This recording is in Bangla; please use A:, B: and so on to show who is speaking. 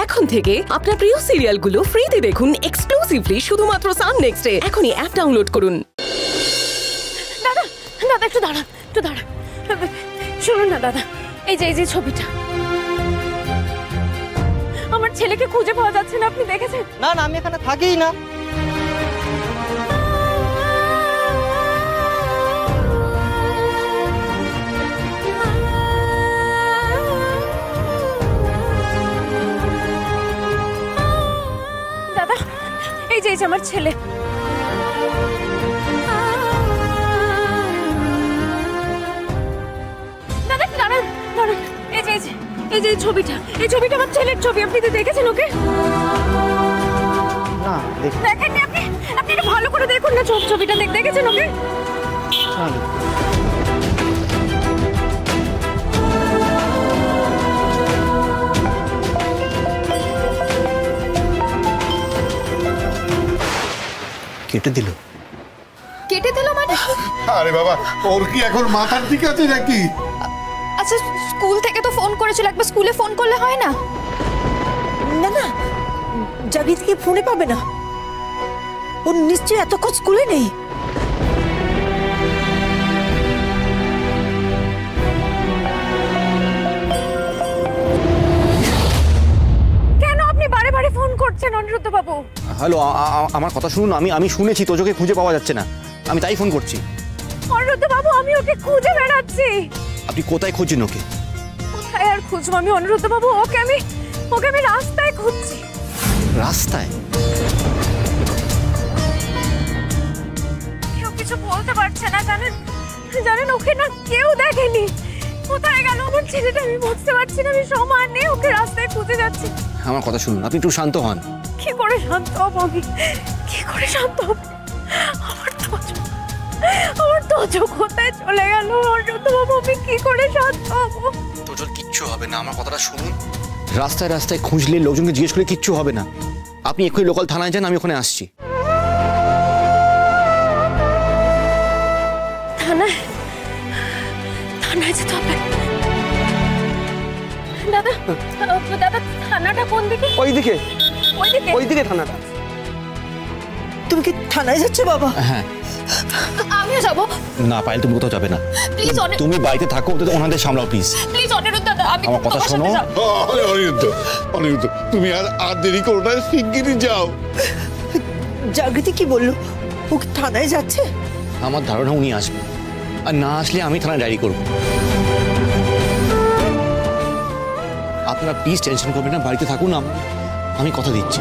A: এখন থেকে আপনার প্রিয় সিরিয়ালগুলো ফ্রিতে দেখুন এক্সক্লুসিভলি শুধুমাত্র সান নেক্সটে। এখনই অ্যাপ ডাউনলোড করুন।
B: দাদা দাদা একটু দাঁড়ান, একটু দাঁড়ান, শুনুন না দাদা, এই যে ছবিটা, আমার ছেলেকে খুঁজে পাওয়া যাচ্ছে না, আপনি দেখেছেন?
C: না না, আমি এখানে থাকিই না।
B: দাদা এই যে আমার ছেলে, দাদা দাঁড়ান দাঁড়ান, এই যে ছবিটা, এই ছবিটা আমার ছেলের ছবি, আপনি তো দেখেছেন ওকে?
C: না
B: দেখেননি আপনি? আপনি একটু ভালো করে দেখুন না ছবিটা, দেখেছেন ওকে?
D: কেটে দিল
B: মানে?
E: আরে বাবা, ওর কি এখন মাথার ঠিক আছে নাকি?
B: আচ্ছা স্কুল থেকে তো ফোন করেছিল, একবার স্কুলে ফোন করলে হয় না?
F: না না, জাগৃতিকে ফোনে পাবে না, ও নিশ্চয়ই এতক্ষণ স্কুলে নেই।
B: কেন আপনি বারে বারে ফোন করছেন অনিরুদ্ধ বাবু?
D: হ্যালো, আমার কথা শুনুন। আমি শুনেছি তোজোকে খুঁজে পাওয়া যাচ্ছে না, আমি তাই ফোন করছি।
B: অনিরুদ্ধ বাবু, আমি ওকে খুঁজে বেড়াচ্ছি।
D: আপনি কোথায় খুঁজছেন ওকে?
B: কোথায় আর খুঁজবো আমি অনিরুদ্ধ বাবু, ওকে আমি রাস্তায় খুঁজছি।
D: রাস্তায়?
B: কেউ কিছু বলতে পারছে না, জানেন ওকে না কেউ দেখেনি। কোথায় গেল আমার ছেলেটা আমি বুঝতে পারছি না, আমি সমানে ওকে রাস্তায় খুঁজে যাচ্ছি।
D: আমার কথা শুনুন, আপনি একটু শান্ত হন।
B: কি করে শান্ত হব আমি, কি করে শান্ত হব? আমার তোজো কোথায় চলে গেল অনিরুদ্ধ বাবু, আমি কি করে শান্ত হব?
D: তোজোর কিচ্ছু হবে না, আমার কথাটা শুনুন। রাস্তায় রাস্তায় খুঁজলে, লোকজনকে জিজ্ঞেস করে কিচ্ছু হবে না। আপনি এক্ষুনি লোকাল থানায় যান, আমি ওখানে আসছি।
B: থানায় যেতে হবে? দাদা দাদা, থানাটা কোন দিকে?
C: ওইদিকে থানাটা।
F: তুমি কি থানায় যাচ্ছ বাবা?
D: হ্যাঁ।
B: আমিও যাবো।
D: না পায়েল, তুমি কোথাও যাবে না,
B: প্লিজ
D: তুমি বাড়িতে থাকো, ওনাদের সামলাও প্লিজ।
B: প্লিজ অনিরুদ্ধ দাদা, আমি
D: আমার কথা শোনো।
E: অনিরুদ্ধ, তুমি আর দেরি করো না, শিগগিরই যাও।
F: জাগৃতি কি বললো? ও কি থানায় যাচ্ছে?
D: আমার ধারণা উনি আসবেন, আর না আসলে আমি থানায় ডায়েরি করব। আপনারা প্লিজ টেনশন করবেন না, বাড়িতে থাকুন, আমি কথা দিচ্ছি।